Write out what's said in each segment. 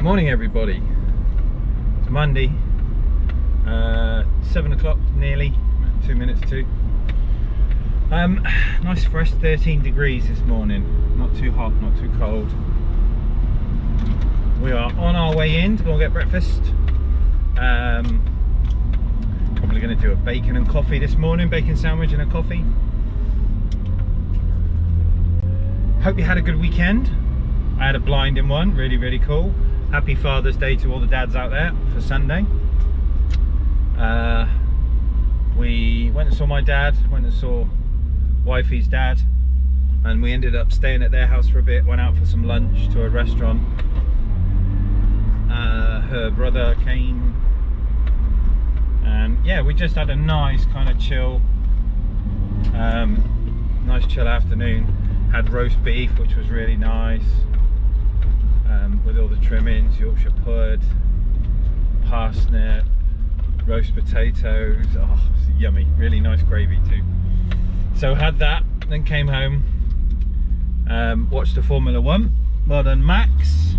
Morning everybody. It's Monday, 7 o'clock nearly, 2 minutes to. Nice fresh 13 degrees this morning, not too hot, not too cold. We are on our way in to go and get breakfast. Probably going to do a bacon and coffee this morning, bacon sandwich and a coffee. Hope you had a good weekend. I had a blinding one, really cool. Happy Father's Day to all the dads out there for Sunday. We went and saw my dad, went and saw wifey's dad, and we ended up staying at their house for a bit, went out for some lunch to a restaurant. Her brother came, and yeah, we just had a nice kind of chill, afternoon. Had roast beef, which was really nice, with all the trimmings, Yorkshire pud, parsnip, roast potatoes. Oh, it's yummy, really nice gravy too. So had that, then came home, watched the Formula 1. Well done Max,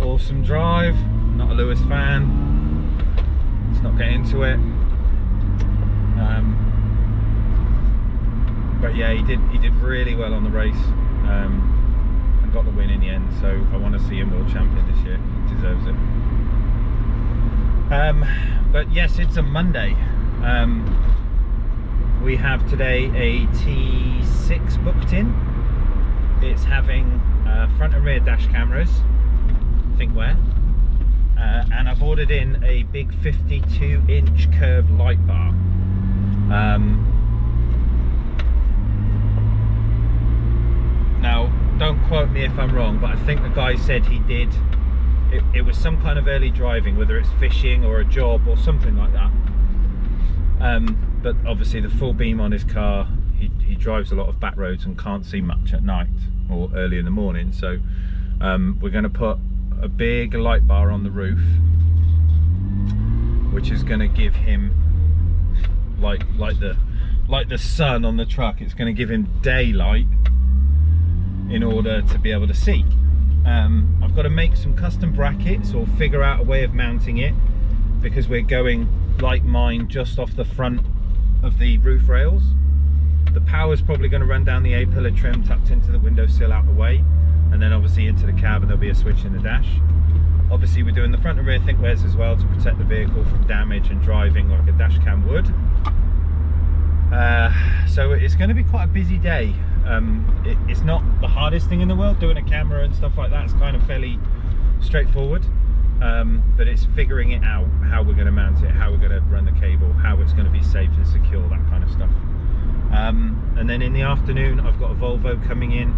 awesome drive. Not a Lewis fan, let's not get into it. But yeah, he did really well on the race, and got the win in the end. So I want to see him world champion this year. He deserves it. But yes, it's a Monday. We have today a T6 booked in. It's having front and rear dash cameras, think where, and I've ordered in a big 52-inch curved light bar. Now, don't quote me if I'm wrong, but I think the guy said he did. It was some kind of early driving, whether it's fishing or a job or something like that. But obviously the full beam on his car, he drives a lot of back roads and can't see much at night or early in the morning. So we're going to put a big light bar on the roof, which is going to give him like the sun on the truck. It's going to give him daylight in order to be able to see. I've got to make some custom brackets or figure out a way of mounting it, because we're going like mine just off the front of the roof rails. The power's probably going to run down the A-pillar trim tucked into the windowsill out the way, and then obviously into the cab, and there'll be a switch in the dash. Obviously we're doing the front and rear thinkwares as well to protect the vehicle from damage and driving like a dash cam would. So it's going to be quite a busy day. It's not the hardest thing in the world, doing a camera and stuff like that. It's kind of fairly straightforward, but it's figuring it out, how we're going to mount it, how we're going to run the cable, how it's going to be safe and secure, that kind of stuff. And then in the afternoon I've got a Volvo coming in,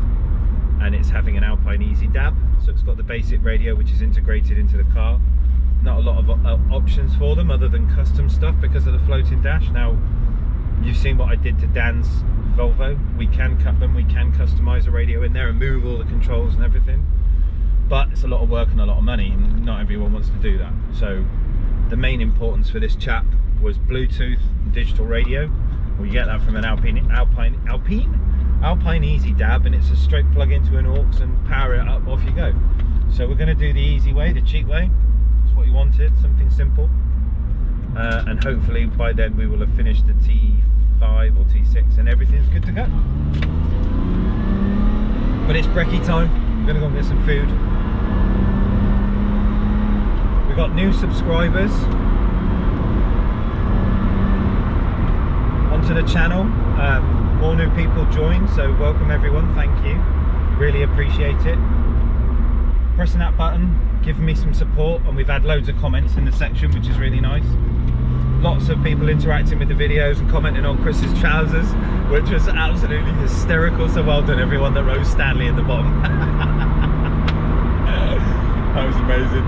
and it's having an Alpine Easy DAB, so it's got the basic radio which is integrated into the car. Not a lot of options for them other than custom stuff because of the floating dash. Now, you've seen what I did to Dan's Volvo. We can cut them, we can customize the radio in there and move all the controls and everything, but it's a lot of work and a lot of money, and not everyone wants to do that. So the main importance for this chap was Bluetooth digital radio. We get that from an Alpine Easy DAB, and it's a straight plug into an aux and power it up, off you go. So we're going to do the easy way, the cheap way. That's what you wanted, something simple. And hopefully by then we will have finished the T5 or T6 and everything's good to go. But it's brekkie time. We're going to go and get some food. We've got new subscribers onto the channel. More new people joined, so welcome everyone. Thank you, really appreciate it. Pressing that button, giving me some support, and we've had loads of comments in the section, which is really nice. Lots of people interacting with the videos and commenting on Chris's trousers, which was absolutely hysterical. So well done everyone that wrote Stanley in the bottom. That was amazing.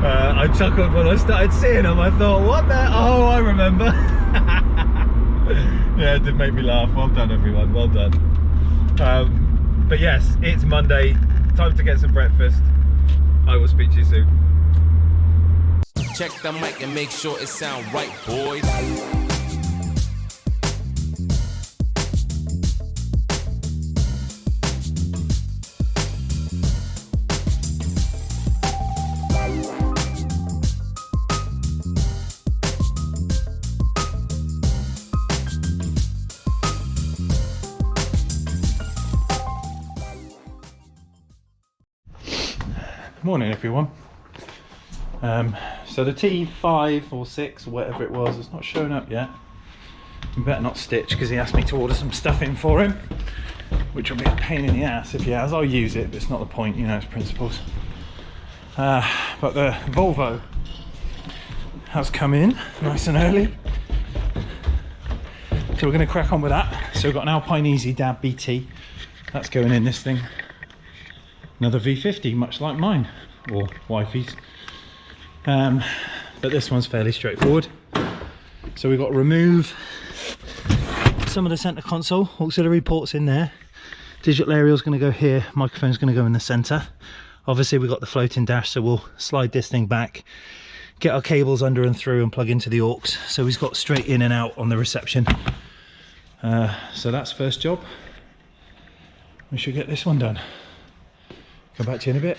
I chuckled when I started seeing them. I thought, what the? Oh, I remember. Yeah, it did make me laugh. Well done everyone, well done. But yes, it's Monday, time to get some breakfast. I will speak to you soon. Check the mic and make sure it sound right, boys. Morning everyone. So the T5 or 6 or whatever it was, it's not showing up yet. You better not stitch because he asked me to order some stuff in for him, which will be a pain in the ass if he has. I'll use it, but it's not the point, you know, it's principles. But the Volvo has come in nice and early. So we're going to crack on with that. So we've got an Alpine Easy Dab BT. That's going in this thing. Another V50, much like mine, or wifey's. But this one's fairly straightforward. So we've got to remove some of the center console, auxiliary ports in there. Digital aerial's going to go here, microphone's going to go in the center. Obviously we've got the floating dash, so we'll slide this thing back, get our cables under and through and plug into the aux. So he's got straight in and out on the reception. So that's first job. We should get this one done. Come back to you in a bit.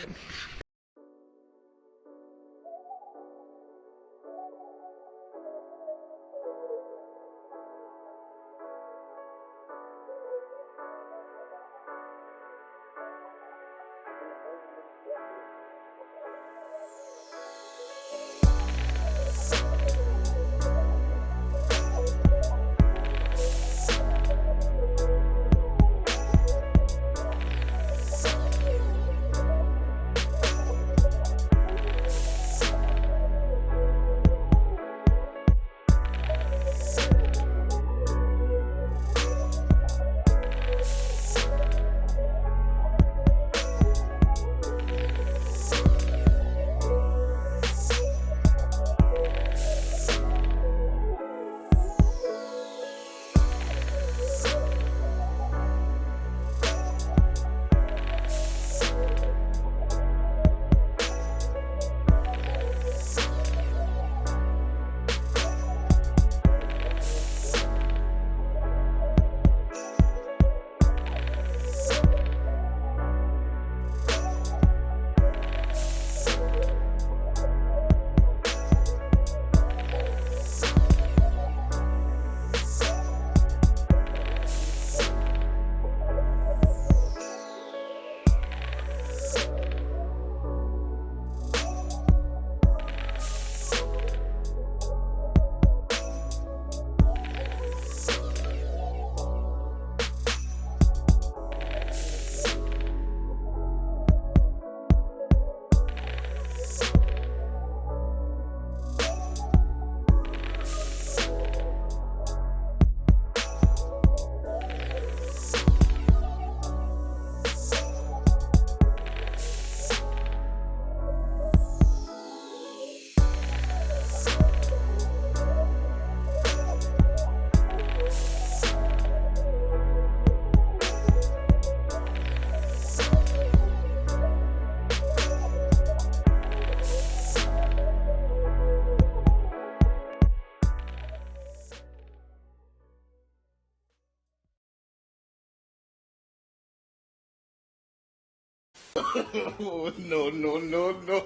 Oh, no, no, no, no.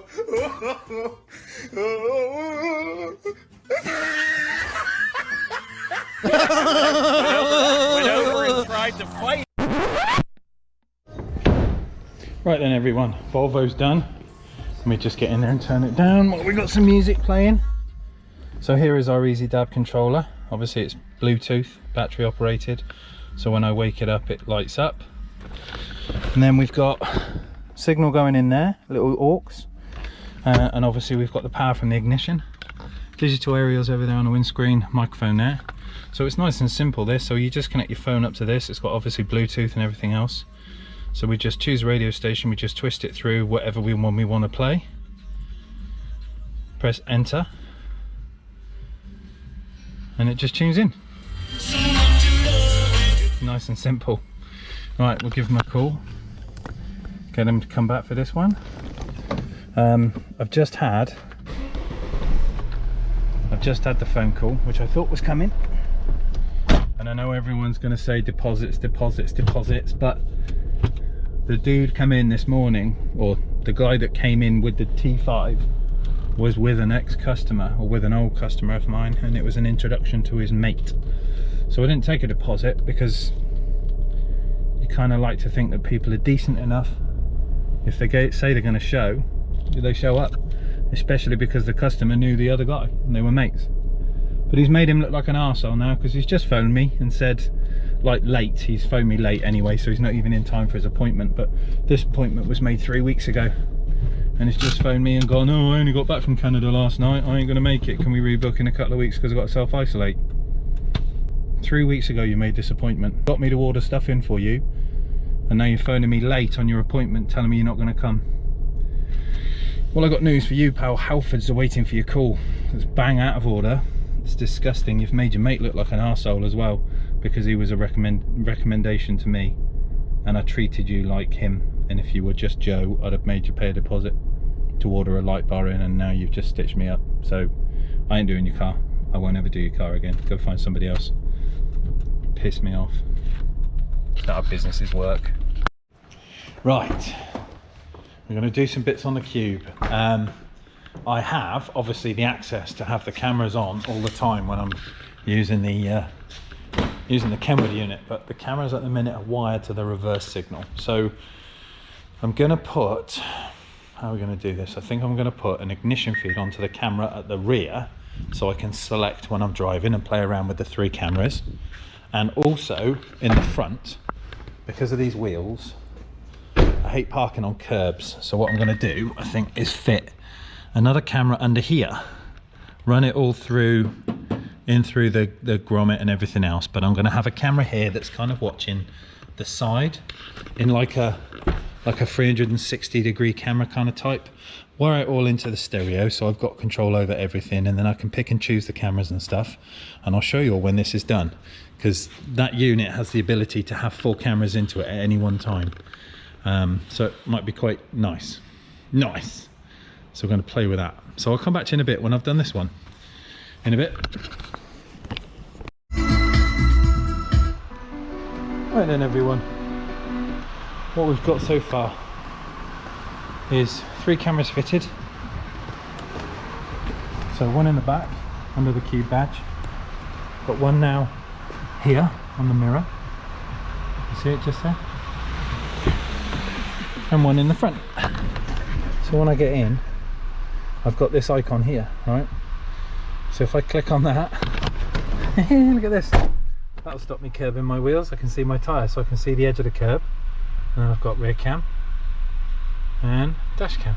Went over and tried to fight. Right then everyone, Volvo's done. Let me just get in there and turn it down while we got some music playing. So here is our Easy Dab controller. Obviously it's Bluetooth, battery operated. So when I wake it up, it lights up. And then we've got signal going in there, little aux. And obviously we've got the power from the ignition. Digital aerials over there on the windscreen, microphone there. So it's nice and simple this. So you just connect your phone up to this. It's got obviously Bluetooth and everything else. So we just choose radio station, we just twist it through whatever we want to play. Press enter. And it just tunes in. Nice and simple. Right, we'll give them a call. Get them to come back for this one. I've just had the phone call, which I thought was coming. And I know everyone's going to say deposits, deposits, deposits, but the dude come in this morning, or the guy that came in with the T5 was with an ex-customer, or with an old customer of mine, and it was an introduction to his mate. So I didn't take a deposit because you kind of like to think that people are decent enough. If they say they're going to show, they show up, especially because the customer knew the other guy and they were mates. But he's made him look like an arsehole now, because he's just phoned me and said, like, late. He's phoned me late anyway, so he's not even in time for his appointment. But this appointment was made 3 weeks ago, and he's just phoned me and gone, oh, I only got back from Canada last night, I ain't gonna make it, can we rebook in a couple of weeks because I've got to self-isolate. 3 weeks ago you made this appointment, got me to order stuff in for you, and now you're phoning me late on your appointment telling me you're not going to come. Well, I got news for you, pal. Halfords are waiting for your call. It's bang out of order. It's disgusting. You've made your mate look like an arsehole as well, because he was a recommendation to me, and I treated you like him. And if you were just Joe, I'd have made you pay a deposit to order a light bar in, and now you've just stitched me up. So I ain't doing your car. I won't ever do your car again. Go find somebody else. Piss me off. That's how businesses work. Right, we're going to do some bits on the Cube. I have obviously the access to have the cameras on all the time when I'm using the kenwood unit, but the cameras at the minute are wired to the reverse signal. So I'm going to put, how are we going to do this? I think I'm going to put an ignition feed onto the camera at the rear, so I can select when I'm driving and play around with the 3 cameras. And also in the front, because of these wheels, I hate parking on curbs. So what I'm going to do, I think, is fit another camera under here, run it all through, in through the grommet and everything else. But I'm going to have a camera here that's kind of watching the side in like a 360-degree camera kind of type. Wire it all into the stereo, so I've got control over everything, and then I can pick and choose the cameras and stuff. And I'll show you all when this is done, because that unit has the ability to have 4 cameras into it at any one time. So it might be quite nice. So we're going to play with that. So I'll come back to you in a bit when I've done this one. In a bit. Right then, everyone. What we've got so far is 3 cameras fitted. So one in the back under the Cube badge. Got one now here on the mirror. You see it just there? And one in the front. So when I get in, I've got this icon here, right? So if I click on that, look at this. That'll stop me curbing my wheels. I can see my tyre, so I can see the edge of the curb. And then I've got rear cam and dash cam.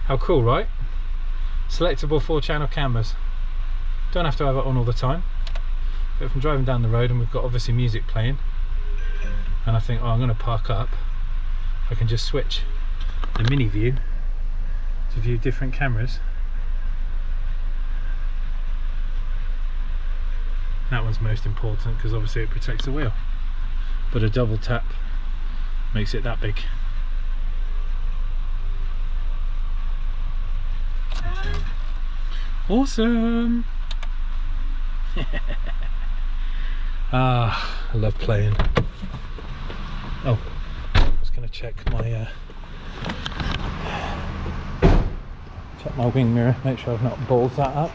How cool, right? Selectable 4-channel cameras. Don't have to have it on all the time. But if I'm driving down the road and we've got obviously music playing, and I think, oh, I'm going to park up, I can just switch the mini view to view different cameras. That one's most important because obviously it protects the wheel, but a double tap makes it that big. Awesome. I love playing. Oh, I was going to check my wing mirror, make sure I've not balled that up.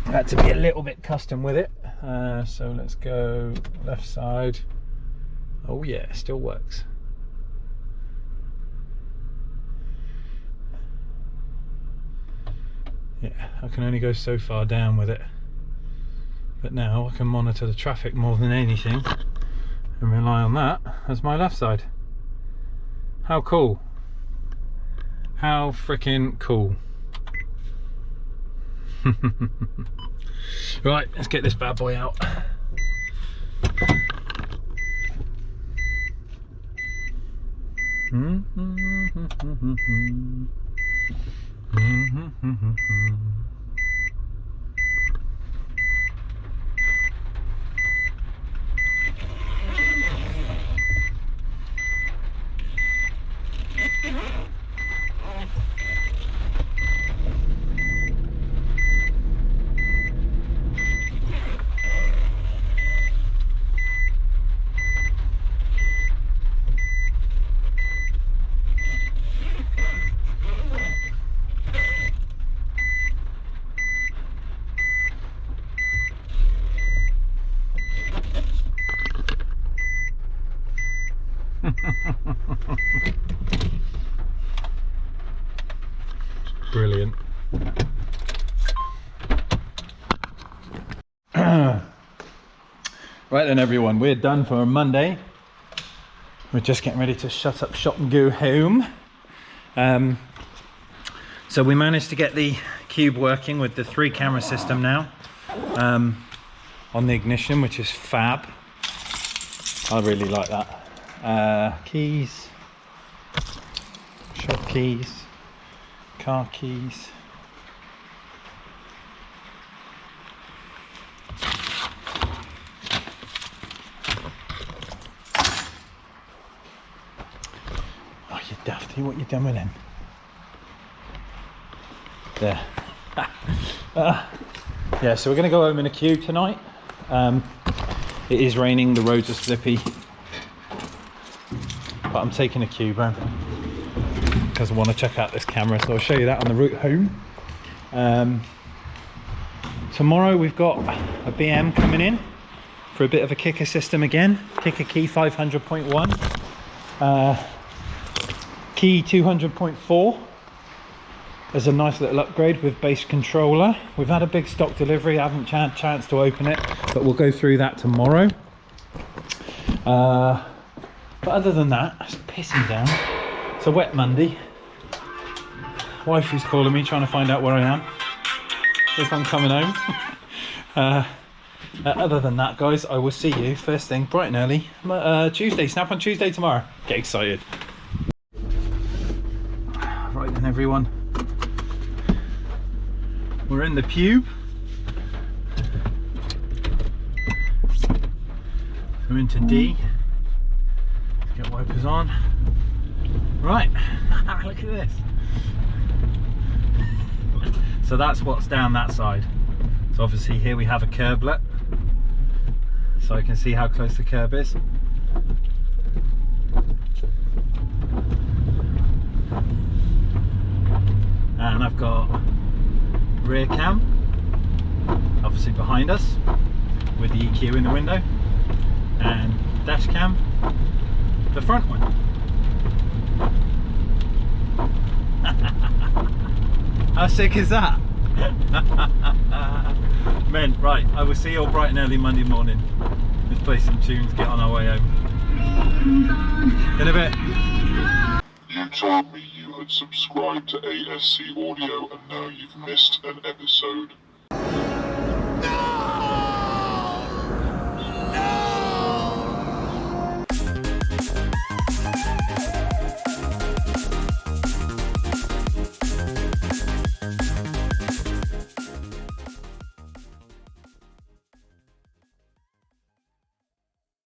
I had to be a little bit custom with it. So let's go left side. Oh yeah, it still works. Yeah, I can only go so far down with it, but now I can monitor the traffic more than anything and rely on that as my left side. How cool. How freaking cool. Right, let's get this bad boy out. Brilliant. Right then everyone, we're done for Monday. We're just getting ready to shut up shop and go home. So we managed to get the cube working with the 3 camera system now on the ignition, which is fab. I really like that. Keys, shop keys, car keys. Oh, you dafty, what you done with them? There. Yeah, so we're going to go home in a cube tonight. It is raining, the roads are slippy, but I'm taking a cube home because I want to check out this camera, so I'll show you that on the route home. Tomorrow we've got a BM coming in for a bit of a kicker system again. Kicker key 500.1, key 200.4. There's a nice little upgrade with base controller. We've had a big stock delivery, I haven't had a chance to open it, but we'll go through that tomorrow. But other than that, it's pissing down. It's a wet Monday. Wifey's calling me, trying to find out where I am, if I'm coming home. Other than that, guys, I will see you first thing bright and early Tuesday. Snap on Tuesday tomorrow. Get excited. Right then everyone, we're in the cube. We're into D. Get wipers on. Right, look at this. So that's what's down that side. So obviously here we have a curblet, so I can see how close the curb is. And I've got rear cam, obviously behind us, with the EQ in the window, and dash cam, the front one. How sick is that? Men, right, I will see you all bright and early Monday morning. Let's play some tunes, get on our way home. In a bit. You told me you had subscribed to ASC Audio and now you've missed an episode.